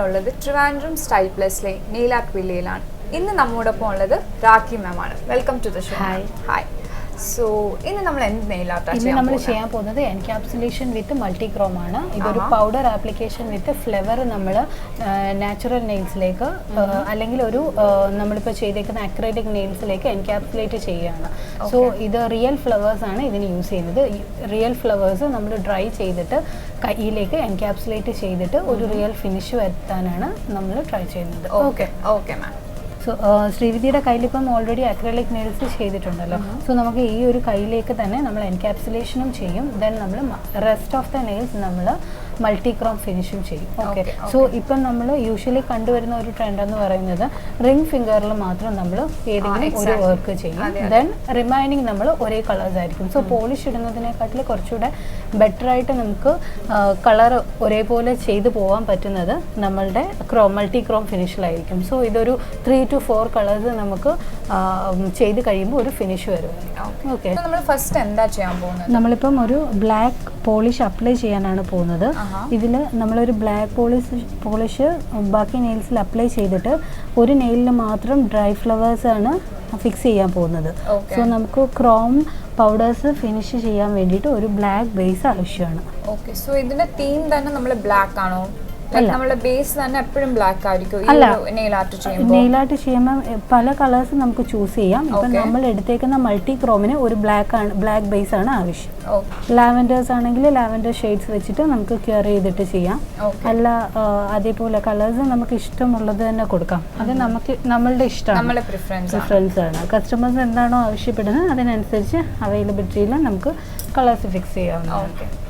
നമ്മളുള്ളത് ട്രിവാൻഡ്രം സ്റ്റൈൽ പ്ലസിലെ nail art വില്ലയിലാണ്. ഇന്ന് നമ്മോടൊപ്പം ഉള്ളത് രാഖി മാം ആണ്. Welcome to the show. Hi. So ഇന്ന് നമ്മൾ എന്ത് നെയിൽ ആർട്ടാണ് ചെയ്യാൻ പോകുന്നത്? എൻക്യാപ്സുലേഷൻ വിത്ത് മൾട്ടിക്രോം ആണ്. ഇതൊരു പൗഡർ ആപ്ലിക്കേഷൻ വിത്ത് ഫ്ലേവർ നമ്മൾ നാച്ചുറൽ നെയിൽസിലേക്ക് അല്ലെങ്കിൽ ഒരു നമ്മളിപ്പോൾ ചെയ്തേക്കുന്ന അക്രൈലിക് നെയിൽസിലേക്ക് എൻക്യാപ്സുലേറ്റ് ചെയ്യുകയാണ്. സോ ഇത് റിയൽ ഫ്ലവേഴ്സ് ആണ് ഇതിന് യൂസ് ചെയ്യുന്നത്. റിയൽ ഫ്ലവേഴ്സ് നമ്മൾ ഡ്രൈ ചെയ്തിട്ട് കയ്യിലേക്ക് എൻക്യാപ്സുലേറ്റ് ചെയ്തിട്ട് ഒരു റിയൽ ഫിനിഷ് വരുത്താനാണ് നമ്മൾ ട്രൈ ചെയ്യുന്നത്. Okay ma'am. സോ ശ്രീവിദ്യയുടെ കയ്യിലിപ്പം ഓൾറെഡി അക്രലിക് നെയിൽസ് ചെയ്തിട്ടുണ്ടല്ലോ. സോ നമുക്ക് ഈ ഒരു കയ്യിലേക്ക് തന്നെ നമ്മൾ എൻക്യാപ്സുലേഷനും ചെയ്യും. ദെൻ നമ്മൾ റെസ്റ്റ് ഓഫ് ദ നെയിൽസ് നമ്മൾ മൾട്ടിക്രോം ഫിനിഷും ചെയ്യും. ഓക്കെ. സോ ഇപ്പം നമ്മൾ യൂഷ്വലി കണ്ടുവരുന്ന ഒരു ട്രെൻഡ് എന്ന് പറയുന്നത് റിംഗ് ഫിംഗറിൽ മാത്രം നമ്മൾ ഏതെങ്കിലും ഒരു വർക്ക് ചെയ്യും. ദെൻ റിമൈനിങ് നമ്മൾ ഒരേ കളേഴ്സ് ആയിരിക്കും. സോ പോളിഷ് ഇടുന്നതിനെക്കാട്ടിൽ കുറച്ചുകൂടെ ബെറ്റർ ആയിട്ട് നമുക്ക് കളർ ഒരേപോലെ ചെയ്തു പോകാൻ പറ്റുന്നത് നമ്മളുടെ മൾട്ടിക്രോം ഫിനിഷിലായിരിക്കും. സോ ഇതൊരു 3 to 4 കളേഴ്സ് നമുക്ക് ചെയ്ത് കഴിയുമ്പോൾ ഒരു ഫിനിഷ് വരുമായിരിക്കും. ഓക്കെ. ഫസ്റ്റ് എന്താ ചെയ്യാൻ പോകുന്നത്? നമ്മളിപ്പം ഒരു ബ്ലാക്ക് പോളിഷ് അപ്ലൈ ചെയ്യാനാണ് പോകുന്നത്. ഇതിൽ നമ്മളൊരു ബ്ലാക്ക് പോളിഷ് ബാക്കി നെയിൽസിൽ അപ്ലൈ ചെയ്തിട്ട് ഒരു നെയിലിൽ മാത്രം ഡ്രൈ ഫ്ലവേഴ്സ് ആണ് ഫിക്സ് ചെയ്യാൻ പോകുന്നത്. സോ നമുക്ക് ക്രോം പൗഡേഴ്സ് ഫിനിഷ് ചെയ്യാൻ വേണ്ടിയിട്ട് ഒരു ബ്ലാക്ക് ബേസ് ആവശ്യമാണ്. ഓക്കെ. സോ ഇതിന്റെ തീം തന്നെ നമ്മൾ ബ്ലാക്ക് ആണോ? നമ്മുടെ ബേസ് തന്നെ എപ്പോഴും ബ്ലാക്ക് ആയിരിക്കും? നെയിൽ ആർട്ട് ചെയ്യുമ്പോൾ പല കളേഴ്സ് നമുക്ക് ചൂസ് ചെയ്യാം. ഇപ്പം നമ്മൾ എടുത്തേക്കുന്ന മൾട്ടി ക്രോമിന് ഒരു ബ്ലാക്ക് ബേസ് ആണ് ആവശ്യം. ലാവൻഡേഴ്സ് ആണെങ്കിൽ ലാവൻഡർ ഷെയ്ഡ്സ് വെച്ചിട്ട് നമുക്ക് ക്യൂർ ചെയ്തിട്ട് ചെയ്യാം. അല്ല അതേപോലെ കളേഴ്സ് നമുക്ക് ഇഷ്ടമുള്ളത് തന്നെ കൊടുക്കാം. അത് നമുക്ക് നമ്മളുടെ ഇഷ്ടമാണ്, പ്രിഫറൻസ് ആണ്. കസ്റ്റമേഴ്സ് എന്താണോ ആവശ്യപ്പെടുന്നത് അതിനനുസരിച്ച് അവൈലബിലിറ്റിയിൽ നമുക്ക് കളേഴ്സ് ഫിക്സ് ചെയ്യാവുന്നതാണ്.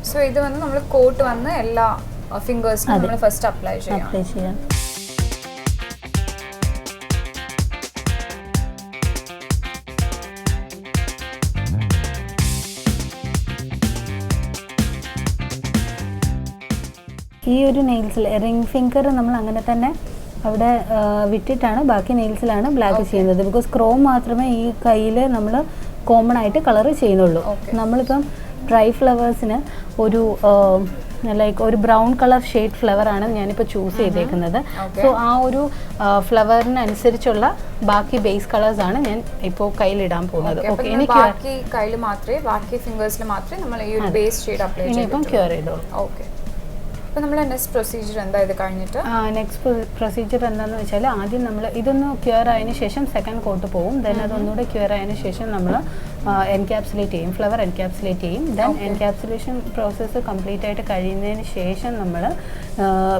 സോ ഇത് വന്ന് നമ്മൾ കോട്ട് വന്ന് എല്ലാ ഫിംഗേഴ്സിനും നമ്മൾ ഫസ്റ്റ് അപ്ലൈ ചെയ്യാം. ഈ ഒരു നെയിൽസിൽ റിംഗ് ഫിംഗർ നമ്മൾ അങ്ങനെ തന്നെ അവിടെ വിട്ടിട്ടാണ് ബാക്കി നെയിൽസിലാണ് ബ്ലാക്ക് ചെയ്യുന്നത്. ബിക്കോസ് ക്രോം മാത്രമേ ഈ കയ്യിൽ നമ്മൾ കോമൺ ആയിട്ട് കളർ ചെയ്യുന്നുള്ളൂ. നമ്മളിപ്പം ഡ്രൈ ഫ്ലവേഴ്സിന് ഒരു ലൈക്ക് ഒരു ബ്രൗൺ കളർ ഷെയ്ഡ് ഫ്ലവറാണ് ഞാനിപ്പോൾ ചൂസ് ചെയ്തേക്കുന്നത്. സോ ആ ഒരു ഫ്ലവറിനനുസരിച്ചുള്ള ബാക്കി ബേസ് കളേഴ്സ് ആണ് ഞാൻ ഇപ്പോൾ കയ്യിലിടാൻ പോകുന്നത്. ഓക്കെ. എനിക്ക് ബാക്കി ഫിംഗേഴ്സിൽ മാത്രമേ നമ്മൾ ഈ ഒരു ബേസ് ഷെയ്ഡ് അപ്ലൈ ചെയ്യൂ. ഇനിയിപ്പം ക്യൂർ ചെയ്തോളൂ. ഓക്കെ. അപ്പോൾ നമ്മുടെ നെക്സ്റ്റ് പ്രൊസീജിയർ എന്താ? ഇത് കഴിഞ്ഞിട്ട് നെക്സ്റ്റ് പ്രൊസീജിയർ എന്താണെന്ന് വെച്ചാൽ ആദ്യം നമ്മൾ ഇതൊന്ന് ക്യൂർ ആയതിനു ശേഷം സെക്കൻഡ് കോട്ട് പോകും. ദെൻ അതൊന്നുകൂടെ ക്യൂർ ആയതിനു ശേഷം നമ്മൾ എൻക്യാപ്സുലേറ്റ് ചെയ്യും, ഫ്ലവർ എൻക്യാപ്സുലേറ്റ് ചെയ്യും. ദെൻ എൻക്യാപ്സുലേഷൻ പ്രോസസ്സ് കംപ്ലീറ്റ് ആയിട്ട് കഴിയുന്നതിന് ശേഷം നമ്മൾ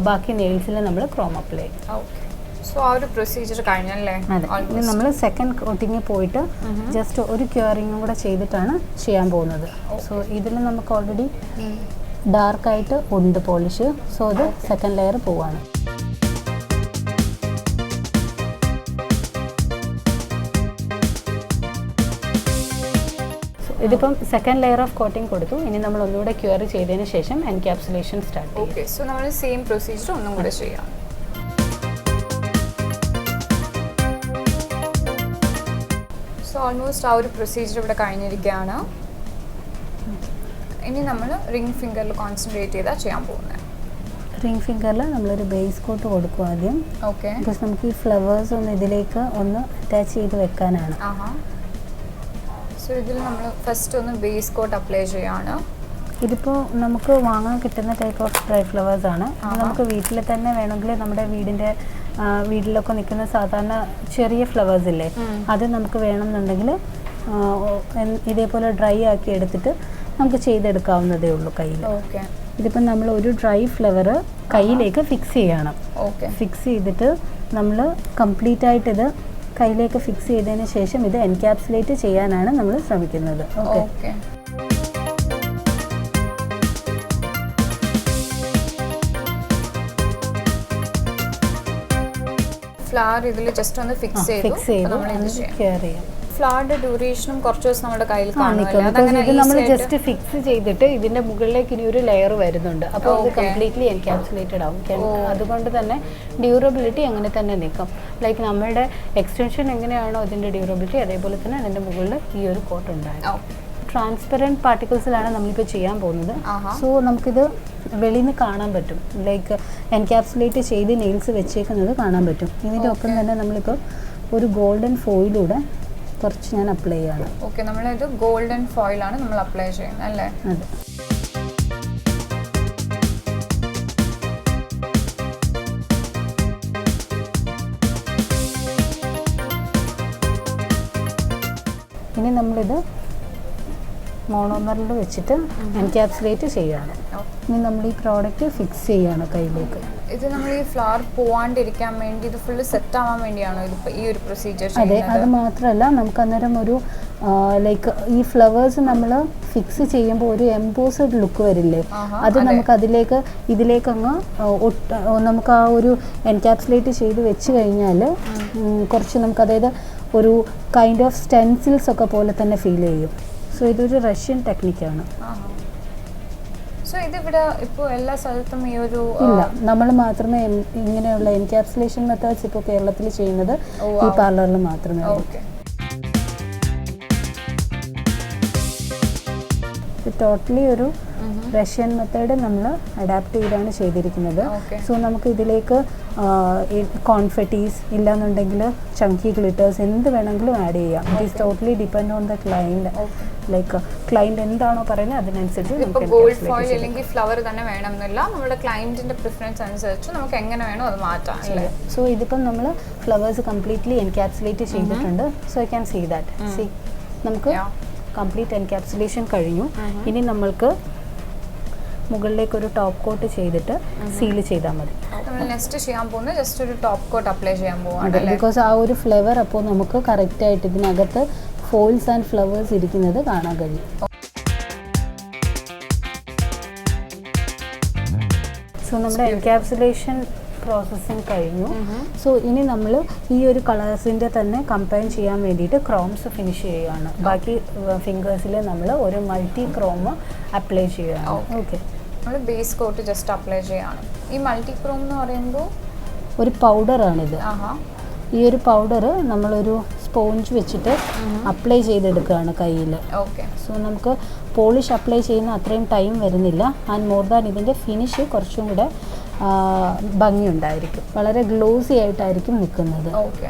ബാക്കി നെയിൽസിൽ നമ്മൾ ക്രോം അപ്ലൈ ചെയ്യും. ഓക്കെ. സോ ആ ഒരു പ്രൊസീജിയർ കഴിഞ്ഞല്ലേ? അതെ. നമ്മൾ സെക്കൻഡ് കോട്ടിങ് പോയിട്ട് ജസ്റ്റ് ഒരു ക്യൂറിങ്ങും കൂടെ ചെയ്തിട്ടാണ് ചെയ്യാൻ പോകുന്നത്. സോ ഇതിൽ നമുക്ക് ഓൾറെഡി ഡാർക്കായിട്ട് ഉണ്ട് പോളിഷ്. സോ അത് സെക്കൻഡ് ലെയർ പോവാണ്. ഇതിപ്പം സെക്കൻഡ് ലെയർ ഓഫ് കോട്ടിംഗ് കൊടുത്തു. ഇനി നമ്മൾ ഒന്നുകൂടെ ക്യൂർ ചെയ്തതിന് ശേഷം എൻക്യാപ്സുലേഷൻ സ്റ്റാർട്ട് ചെയ്യും. ഓക്കെ. സോ നമ്മൾ സെയിം പ്രൊസീജിയർ ഒന്നും കൂടെ ചെയ്യാം. സോ ഓൾമോസ്റ്റ് ആ ഒരു പ്രൊസീജിയർ ഇവിടെ കഴിഞ്ഞിരിക്കുകയാണ്. ഇനി നമ്മൾ റിംഗ് ഫിംഗറിൽ കോൺസെൻട്രേറ്റ് ചെയ്താൽ ചെയ്യാൻ പോകുന്നത്. റിംഗ് ഫിംഗറിൽ നമ്മളൊരു ബേസ് കോട്ട് കൊടുക്കും ആദ്യം. ഓക്കെ. ബിക്കോസ് നമുക്ക് ഈ ഫ്ലവേഴ്സ് ഒന്ന് ഇതിലേക്ക് ഒന്ന് അറ്റാച്ച് ചെയ്ത് വെക്കാനാണ്. സോ ഇതിൽ നമ്മൾ ഫസ്റ്റ് ഒന്ന് ബേസ് കോട്ട് അപ്ലൈ ചെയ്യാണ്. ഇതിപ്പോൾ നമുക്ക് വാങ്ങാൻ കിട്ടുന്ന ടൈപ്പ് ഓഫ് ഡ്രൈ ഫ്ലവേഴ്സ് ആണ്. നമുക്ക് വീട്ടിൽ തന്നെ വേണമെങ്കിൽ നമ്മുടെ വീട്ടിലൊക്കെ നിൽക്കുന്ന സാധാരണ ചെറിയ ഫ്ലവേഴ്സ് ഇല്ലേ, അത് നമുക്ക് വേണമെന്നുണ്ടെങ്കിൽ ഇതേപോലെ ഡ്രൈ ആക്കി എടുത്തിട്ട് നമുക്ക് ചെയ്തെടുക്കാവുന്നതേ ഉള്ളൂ കയ്യിൽ. ഓക്കെ. ഇതിപ്പം നമ്മൾ ഒരു ഡ്രൈ ഫ്ലവർ കയ്യിലേക്ക് ഫിക്സ് ചെയ്യണം. ഓക്കെ. ഫിക്സ് ചെയ്തിട്ട് നമ്മൾ കംപ്ലീറ്റ് ആയിട്ട് ഇത് കയ്യിലേക്ക് ഫിക്സ് ചെയ്തതിന് ശേഷം ഇത് എൻക്യാപ്സുലേറ്റ് ചെയ്യാനാണ് നമ്മൾ ശ്രമിക്കുന്നത്. ഓക്കെ. ഫ്ലവർ ഇതിൽ ജസ്റ്റ് ഒന്ന് ഫിക്സ് ചെയ്ത് കെയർ ചെയ്യാം. ഫ്ലവറിന്റെ ഡ്യൂറേഷനും കുറച്ച് ദിവസം നമ്മുടെ കയ്യിൽ ഇത് നമ്മൾ ജസ്റ്റ് ഫിക്സ് ചെയ്തിട്ട് ഇതിന്റെ മുകളിലേക്ക് ഇനി ഒരു ലെയർ വരുന്നുണ്ട്. അപ്പോൾ ഇത് കംപ്ലീറ്റ്ലി എൻക്യാപ്സുലേറ്റഡ് ആവും. അതുകൊണ്ട് തന്നെ ഡ്യൂറബിലിറ്റി അങ്ങനെ തന്നെ നിൽക്കും. ലൈക്ക് നമ്മുടെ എക്സ്റ്റൻഷൻ എങ്ങനെയാണോ അതിന്റെ ഡ്യൂറബിലിറ്റി, അതേപോലെ തന്നെ അതിന്റെ മുകളിൽ ഈ ഒരു കോട്ട് ഉണ്ടാകും. ട്രാൻസ്പെറൻറ്റ് പാർട്ടിക്കിൾസിലാണ് നമ്മളിപ്പോൾ ചെയ്യാൻ പോകുന്നത്. സോ നമുക്കിത് വെളിയിൽ നിന്ന് കാണാൻ പറ്റും, ലൈക്ക് എൻക്യാപ്സുലേറ്റ് ചെയ്ത് നെയിൽസ് വെച്ചേക്കുന്നത് കാണാൻ പറ്റും. ഇതിൻ്റെ ഒപ്പം തന്നെ നമ്മളിപ്പോൾ ഒരു ഗോൾഡൻ ഫോയിലൂടെ കുറച്ച് ഞാൻ അപ്ലൈ ചെയ്യാണ്. ഓക്കെ, നമ്മളിത് ഗോൾഡൻ ഫോയിലാണ് നമ്മൾ അപ്ലൈ ചെയ്യുന്നത് അല്ലേ? അതെ. ഇനി നമ്മളിത് മോണോമറിൽ വെച്ചിട്ട് എൻക്യാപ്സുലേറ്റ് ചെയ്യുകയാണ്. ഇനി നമ്മൾ ഈ പ്രോഡക്റ്റ് ഫിക്സ് ചെയ്യുകയാണ് കയ്യിലേക്ക്. ഇത് നമ്മൾ ഈ ഫ്ലവർ പോവാണ്ടിരിക്കാൻ വേണ്ടി ഇത് ഫുള്ള് സെറ്റ് ആവാൻ വേണ്ടിയാണോ ഇതിപ്പോൾ ഈ ഒരു പ്രൊസീജിയർ? അതെ, അത് മാത്രമല്ല നമുക്ക് അന്നേരം ഒരു ലൈക്ക് ഈ ഫ്ലവേഴ്സ് നമ്മൾ ഫിക്സ് ചെയ്യുമ്പോൾ ഒരു എംബോസ്ഡ് ലുക്ക് വരില്ലേ, അത് നമുക്ക് ഇതിലേക്ക് അങ്ങ് നമുക്ക് ആ ഒരു എൻക്യാപ്സുലേറ്റ് ചെയ്ത് വെച്ച് കഴിഞ്ഞാൽ കുറച്ച് നമുക്ക്, അതായത് ഒരു കൈൻഡ് ഓഫ് സ്റ്റെൻസിൽസ് ഒക്കെ പോലെ തന്നെ ഫീൽ ചെയ്യും. സോ ഇതൊരു റഷ്യൻ ടെക്നിക്കാണ്. സോ ഇതിവിടെ ഇപ്പോൾ എല്ലാ സ്ഥലത്തും ഈ ഒരു ഇല്ല, നമ്മൾ മാത്രമേ ഇങ്ങനെയുള്ള എൻക്യാപ്സുലേഷൻ മെത്തേഡ്സ് ഇപ്പോൾ കേരളത്തിൽ ചെയ്യുന്നത് ഈ പാർലറിൽ മാത്രമേ ഉള്ളൂ. ഇത് ടോട്ടലി ഒരു റഷ്യൻ മെത്തേഡ് നമ്മൾ അഡാപ്റ്റ് ചെയ്താണ് ചെയ്തിരിക്കുന്നത്. സോ നമുക്ക് ഇതിലേക്ക് കോൺഫെറ്റീസ് ഇല്ലാന്നുണ്ടെങ്കിൽ ചങ്കി ഗ്ലിറ്റേഴ്സ് എന്ത് വേണമെങ്കിലും ആഡ് ചെയ്യാം. It is totally depend on the client. Like client എന്താണോ പറയുന്നത് അതിനനുസരിച്ച് ഗോൾഡ് ഫോയിൽ അല്ലെങ്കിൽ ഫ്ലവർ തന്നെ വേണമെന്നില്ല, നമ്മുടെ ക്ലയൻറ്റിന്റെ പ്രിഫറൻസ് അനുസരിച്ച് നമുക്ക് എങ്ങനെ വേണോ അത് മാറ്റാം. സോ ഇതിപ്പം നമ്മൾ ഫ്ലവേഴ്സ് കംപ്ലീറ്റ്ലി എൻക്യാപ്സുലേറ്റ് ചെയ്തിട്ടുണ്ട്. So I can see that. See നമുക്ക് കംപ്ലീറ്റ് എൻക്യാപ്സുലേഷൻ കഴിഞ്ഞു. ഇനി നമ്മൾക്ക് മുകളിലേക്ക് ഒരു ടോപ്പ് കോട്ട് ചെയ്തിട്ട് സീൽ ചെയ്താൽ മതി. നമ്മൾ നെക്സ്റ്റ് ചെയ്യാൻ പോകുന്നത് ജസ്റ്റ് ഒരു ടോപ്പ് കോട്ട് അപ്ലൈ ചെയ്യാൻ പോവാണ്. ബിക്കോസ് ആ ഒരു ഫ്ലേവർ അപ്പോൾ നമുക്ക് കറക്റ്റായിട്ട് ഇതിനകത്ത് ഫോയിൽസ് ആൻഡ് ഫ്ലവേഴ്സ് ഇരിക്കുന്നത് കാണാൻ കഴിയും. സോ നമ്മുടെ എൻക്യാപ്സുലേഷൻ പ്രോസസ്സിങ് കഴിഞ്ഞു. സോ ഇനി നമ്മൾ ഈ ഒരു കളേഴ്സിൻ്റെ തന്നെ കമ്പൈൻ ചെയ്യാൻ വേണ്ടിയിട്ട് ക്രോംസ് ഫിനിഷ് ചെയ്യുകയാണ്. ബാക്കി ഫിംഗേഴ്സിൽ നമ്മൾ ഒരു മൾട്ടി ക്രോം അപ്ലൈ ചെയ്യുകയാണ്. ഓക്കെ, നമ്മൾ ബേസ് കോട്ട് ജസ്റ്റ് അപ്ലൈ ചെയ്യുകയാണ്. ഈ മൾട്ടി ക്രോം എന്ന് പറയുമ്പോൾ ഒരു പൗഡറാണിത്. ഈ ഒരു പൗഡർ നമ്മളൊരു സ്പോഞ്ച് വെച്ചിട്ട് അപ്ലൈ ചെയ്തെടുക്കുകയാണ് കയ്യിൽ. ഓക്കെ, സോ നമുക്ക് പോളിഷ് അപ്ലൈ ചെയ്യുന്ന അത്രയും ടൈം വരുന്നില്ല. ആൻഡ് മോർ ദാൻ ഇതിൻ്റെ ഫിനിഷ് കുറച്ചും കൂടെ ഭംഗിയുണ്ടായിരിക്കും, വളരെ ഗ്ലോസി ആയിട്ടായിരിക്കും നിൽക്കുന്നത്. ഓക്കെ,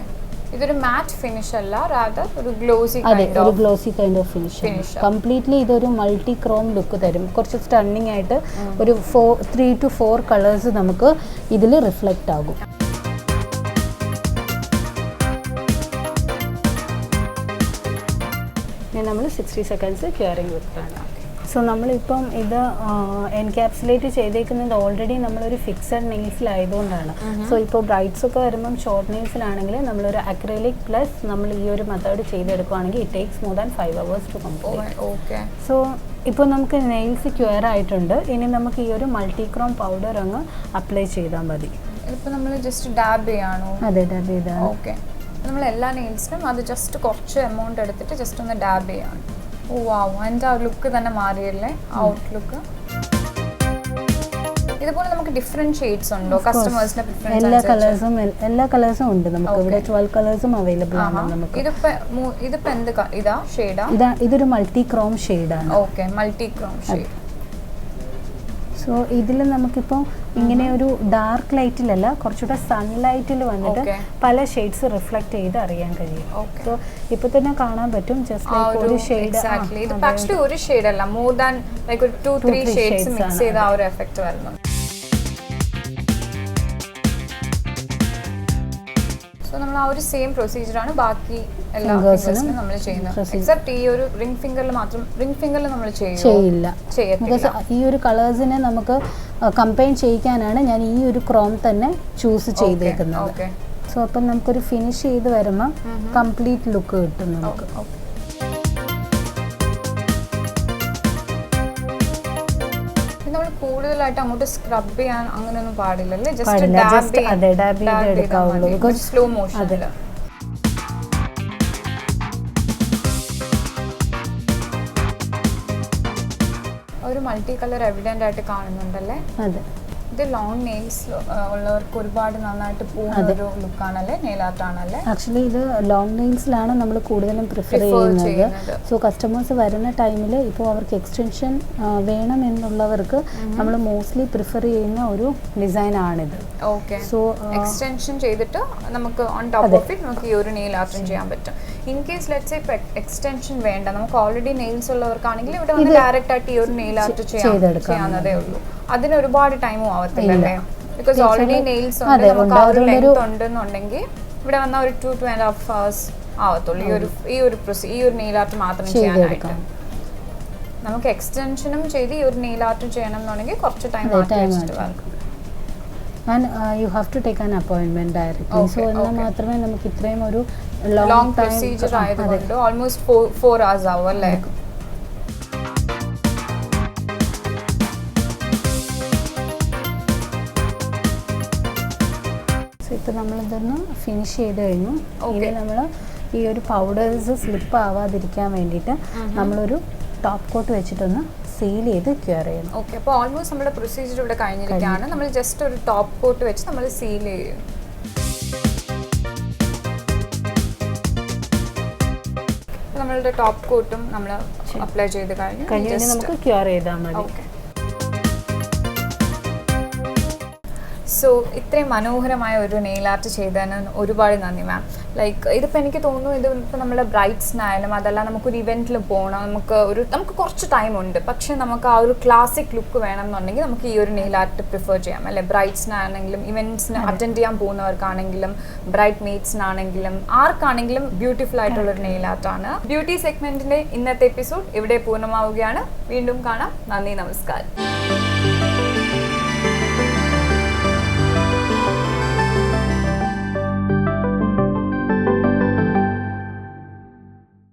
ഇതൊരു മാറ്റ് ഫിനിഷ് അല്ല, റാദർ ഒരു ഗ്ലോസി. അതെ, ഒരു glossy kind of finish. Completely ഇതൊരു മൾട്ടി ക്രോം ലുക്ക് തരും. കുറച്ച് സ്റ്റണ്ണിങ് ആയിട്ട് ഒരു 3 to 4 കളേഴ്സ് നമുക്ക് ഇതിൽ റിഫ്ലക്റ്റ് ആകും. നമ്മൾ 60 സെക്കൻഡ്സ് ക്യൂറിങ് വെക്കുകയാണ്. സോ നമ്മളിപ്പം ഇത് എൻക്യാപ്സുലേറ്റ് ചെയ്തേക്കുന്നത് ഓൾറെഡി നമ്മളൊരു ഫിക്സഡ് നെയിൽസിലായതുകൊണ്ടാണ്. സോ ഇപ്പോൾ ബ്രൈഡ്സ് ഒക്കെ വരുമ്പം ഷോർട്ട് നെയിൽസിലാണെങ്കിൽ നമ്മളൊരു അക്രിലിക് പ്ലസ് നമ്മൾ ഈ ഒരു മെത്തേഡ് ചെയ്തെടുക്കുകയാണെങ്കിൽ it takes more than 5 hours to complete. Okay, so ഇപ്പോൾ നമുക്ക് നെയിൽസ് ക്യൂർ ആയിട്ടുണ്ട്. ഇനി നമുക്ക് ഈ ഒരു മൾട്ടിക്രോം പൗഡർ അങ്ങ് അപ്ലൈ ചെയ്താൽ മതി. ഇപ്പോൾ നമ്മൾ ജസ്റ്റ് ഡാബ് ചെയ്യാണോ? അതെ, ഡാബ് ചെയ്താണ്. ഓക്കെ, നമ്മൾ എല്ലാ നെയിൽസിനും അത് ജസ്റ്റ് കുറച്ച് എമൗണ്ട് എടുത്തിട്ട് ജസ്റ്റ് ഒന്ന് ഡാബ് ചെയ്യാണ്. ഓ വാവ്, എൻ്റെ ആ ലുക്ക് തന്നെ മാറിയല്ലേ, ഔട്ട്ലുക്ക്. ഇതുപോലെ നമുക്ക് ഡിഫറെന്റ് ഷെയ്ഡ്സ് ഉണ്ടോ? കസ്റ്റമേഴ്സിന്റെ പ്രിഫറൻസ് എല്ലാ കളേഴ്സും ഉണ്ട് നമുക്ക് ഇവിടെ. 12 കളേഴ്സും അവൈലബിൾ ആണ് നമുക്ക്. ഇതിപ്പോ എന്ത് ഇതാ ഷെയ്ഡാ? ഇതൊരു മൾട്ടി ക്രോം ഷെയ്ഡാണ്. Okay, multi Chrome shade. So ഇതിൽ നമുക്കിപ്പോൾ ഇങ്ങനെ ഒരു ഡാർക്ക് ലൈറ്റിലല്ല, കുറച്ചുകൂടെ സൺലൈറ്റിൽ വന്നിട്ട് പല ഷെയ്ഡ്സ് റിഫ്ലക്ട് ചെയ്ത് അറിയാൻ കഴിയും. സോ ഇപ്പോൾ തന്നെ കാണാൻ പറ്റും ജസ്റ്റ് ലൈക്ക് ഒരു ഷെയ്ഡ്. ഇത് ആക്ച്വലി ഒരു ഷെയ്ഡ് അല്ല, മോർ ദാൻ ലൈക്ക് ഒരു 2-3 ഷെയ്ഡ്സ് മിക്സ് ചെയ്ത ആ ഒരു എഫക്റ്റ് വരുന്നു. സോ നമ്മൾ ആ ഒരു സെയിം പ്രൊസീജിയറാണ് ബാക്കി എല്ലാ ഫിംഗേഴ്സിനും നമ്മൾ ചെയ്യുന്നത്. എക്സെപ്റ്റ് ഈ ഒരു റിംഗ് ഫിംഗറിൽ മാത്രം, റിംഗ് ഫിംഗറിൽ നമ്മൾ ചെയ്യില്ല. ഈ ഒരു കളേഴ്സിനെ നമുക്ക് കമ്പൈൻ ചെയ്യിക്കാനാണ് ഞാൻ ഈ ഒരു ക്രോം തന്നെ ചൂസ് ചെയ്തേക്കുന്നത്. സോ അപ്പം നമുക്കൊരു ഫിനിഷ് ചെയ്ത് വരുമ്പോൾ കംപ്ലീറ്റ് ലുക്ക് കിട്ടും നമുക്ക്. നമ്മൾ കൂടുതലായിട്ട് അങ്ങോട്ട് സ്ക്രബ് ചെയ്യാൻ അങ്ങനെയൊന്നും പാടില്ലല്ലേ, ജസ്റ്റ് ഡാബ് ചെയ്തെടുക്കാവുള്ളൂ, സ്ലോ മോഷനിൽ. ഒരു മൾട്ടി കളർ എവിഡന്റ് ആയിട്ട് കാണുന്നുണ്ടല്ലേ. അതെ, ഇത് ലോങ് നെയിൽസ് ഉള്ളവർക്ക് ഒരുപാട് നന്നായിട്ട് പോകുന്ന ഒരു ലുക്കാണല്ലേ, നെയിൽ ആർട്ട് ആണല്ലേ? ആക്ച്വലി ഇത് ലോങ് നെയിൽസിലാണ് നമ്മൾ കൂടുതലും പ്രിഫർ ചെയ്യുന്നത്. സോ കസ്റ്റമേഴ്സ് വരുന്ന ടൈമിൽ ഇപ്പോൾ അവർക്ക് എക്സ്റ്റൻഷൻ വേണം എന്നുള്ളവർക്ക് നമ്മൾ മോസ്റ്റ്ലി പ്രിഫർ ചെയ്യുന്ന ഒരു ഡിസൈൻ ആണിത്. ഓക്കെ, സോ എക്സ്റ്റൻഷൻ ചെയ്തിട്ട് നമുക്ക് ഓൺ ടോപ്പ് ഓഫ് ഇറ്റ് നമുക്ക് ഈ ഒരു നെയിൽ ആർട്ടും ചെയ്യാൻ പറ്റും. In case let's say extension വേണ്ട, നമുക്ക് ഓൾറെഡി നെയിൽസ് ഉള്ളവർക്കാണെങ്കിൽ ഇവിടെ വന്ന് ഡയറക്റ്റ് ആയിട്ട് ഈ ഒരു നെയിൽ ആർട്ട് ചെയ്യാവുന്നതേ ഉള്ളൂ. അതിന് ഒരുപാട് ടൈമും ആവത്തില്ലല്ലേ? ബിക്കോസ് ഓൾറെഡി നെയിൽസ് ഉണ്ട്, നമുക്ക് ആ ഒരു ലെങ്ത് ഉണ്ടെന്നുണ്ടെങ്കിൽ ഇവിടെ വന്നാൽ ഒരു 2-2.5 hours ആവത്തുള്ളൂ ഈ ഒരു നെയിൽ ആർട്ട് മാത്രം ചെയ്യാനായിട്ട്. നമുക്ക് എക്സ്റ്റൻഷനും ചെയ്ത് ഈ ഒരു നെയിൽ ആർട്ടും ചെയ്യണം എന്നുണ്ടെങ്കിൽ കുറച്ച് ടൈം മാറ്റി വെച്ചിട്ട് work. And you have to take an appointment directly. So എന്നാൽ മാത്രമേ നമുക്ക് ഇത്രയും ഒരു ലോങ് പ്രൊസീജിയർ ആയതുകൊണ്ട് ഓൾമോസ്റ്റ് 4 hours ആവും അല്ലേ? ഇപ്പോൾ നമ്മളിതൊന്ന് ഫിനിഷ് ചെയ്ത് കഴിഞ്ഞു. ഇത് നമ്മൾ ഈ ഒരു പൗഡേഴ്സ് സ്ലിപ്പ് ആവാതിരിക്കാൻ വേണ്ടിയിട്ട് നമ്മളൊരു ടോപ്പ് കോട്ട് വെച്ചിട്ടൊന്ന് സീൽ ചെയ്ത് ക്യൂർ ചെയ്യണം. ഓക്കെ, അപ്പോൾ ഓൾമോസ്റ്റ് നമ്മുടെ പ്രൊസീജിയർ ഇവിടെ കഴിഞ്ഞിരിക്കുകയാണ്. നമ്മൾ ജസ്റ്റ് ഒരു ടോപ്പ് കോട്ട് വെച്ച് നമ്മൾ സീൽ ചെയ്യും. നമ്മളുടെ ടോപ്പ് കോട്ടും നമ്മൾ അപ്ലൈ ചെയ്ത് കഴിഞ്ഞ് നമുക്ക് ക്യൂർ ചെയ്താൽ മതി. ഓക്കെ, സോ ഇത്രയും മനോഹരമായ ഒരു നെയിൽ ആർട്ട് ചെയ്തതിന് ഒരുപാട് നന്ദി മാം. ലൈക്ക് ഇതിപ്പോൾ എനിക്ക് തോന്നുന്നു ഇതിപ്പോൾ നമ്മുടെ ബ്രൈഡ്സിനായാലും അതല്ല നമുക്കൊരു ഇവൻറ്റിൽ പോകണം, നമുക്ക് കുറച്ച് ടൈമുണ്ട്, പക്ഷേ നമുക്ക് ആ ഒരു ക്ലാസിക് ലുക്ക് വേണം എന്നുണ്ടെങ്കിൽ നമുക്ക് ഈ ഒരു നെയിൽ ആർട്ട് പ്രിഫർ ചെയ്യാം അല്ലേ? ബ്രൈഡ്സിനാണെങ്കിലും ഇവൻറ്റ്സിന് അറ്റൻഡ് ചെയ്യാൻ പോകുന്നവർക്കാണെങ്കിലും ബ്രൈഡ് മെയ്ഡ്സിനാണെങ്കിലും ആർക്കാണെങ്കിലും ബ്യൂട്ടിഫുൾ ആയിട്ടുള്ളൊരു നെയിൽ ആർട്ടാണ്. ബ്യൂട്ടി സെഗ്മെൻറ്റിൻ്റെ ഇന്നത്തെ എപ്പിസോഡ് ഇവിടെ പൂർണ്ണമാവുകയാണ്. വീണ്ടും കാണാം. നന്ദി, നമസ്കാരം.